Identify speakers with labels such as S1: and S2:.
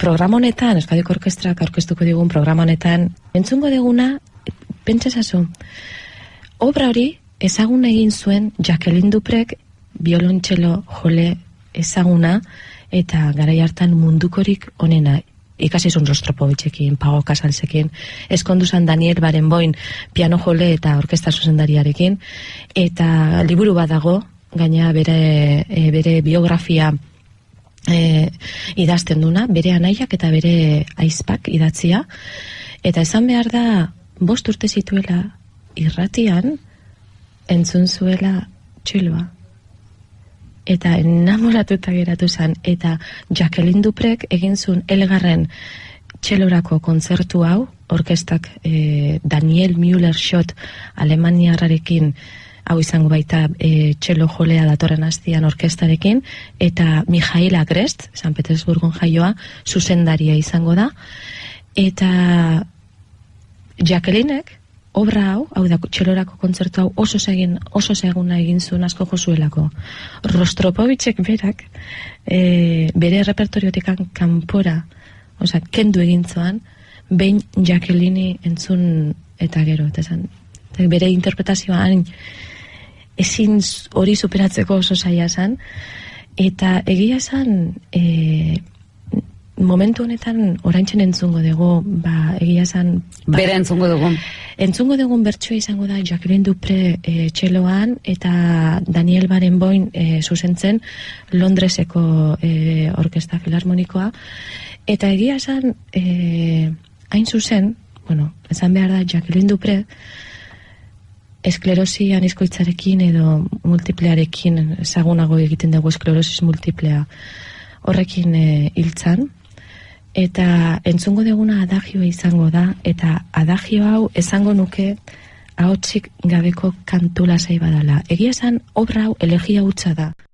S1: programa honetan, Euskadiko Orkestrak aurkeztuko digun programa honetan, entzungo deguna, pentsesazu, obra hori ezagun egin zuen Jacqueline Duprek, biolontxelo jole ezaguna, eta garai hartan mundukorik onena, ikasizun Rostropovitzekin, Pago Casalsekin, eskonduzan Daniel Barenboim piano jole eta orkestra zuzendariarekin, eta liburu bat dago, gaina bere biografia idazten duna, bere anaiak eta bere aizpak idatzia, eta esan behar da 5 urte zituela irratian entzun zuela txeloa. Eta enamoratuta geratu zen, eta Jacqueline Duprek egin zuen elgarren txelorako kontzertu hau, orkestak Daniel Müller-Schott alemaniarrarekin, hau izango baita txelo jolea datorren astian orkestarekin, eta Mijail Agrest, San Petersburgon jaioa, zuzendaria izango da, eta Jacquelinek obra hau da txelorako kontzertu hau oso seguna egin zuen asko jozuelako. Rostropovitzek berak bere repertoriotik kanpora, kendu egin zuan, behin Jacqueline entzun eta gero, bere interpretazioan ezin hori superatzeko oso zaila zen, eta egia zen momentu honetan oraintzen entzungo dugu, egia zen...
S2: Bera entzungo dugu.
S1: Entzungo dugun bertsoa izango da Jacqueline Dupre txeloan eta Daniel Barenboim zuzentzen Londreseko orkesta filarmonikoa. Eta egia zen, hain zuzen, esan behar da Jacqueline Dupre esklerosi anizkoitzarekin edo multiplearekin ezagunago egiten dugu esklerosis multiplea horrekin hiltzan. Eta entzungo deguna adagioa izango da, eta adagio hau esango nuke ahotsik gabeko kantu lasai badala. Egia esan, obra hau elegia hutsa da.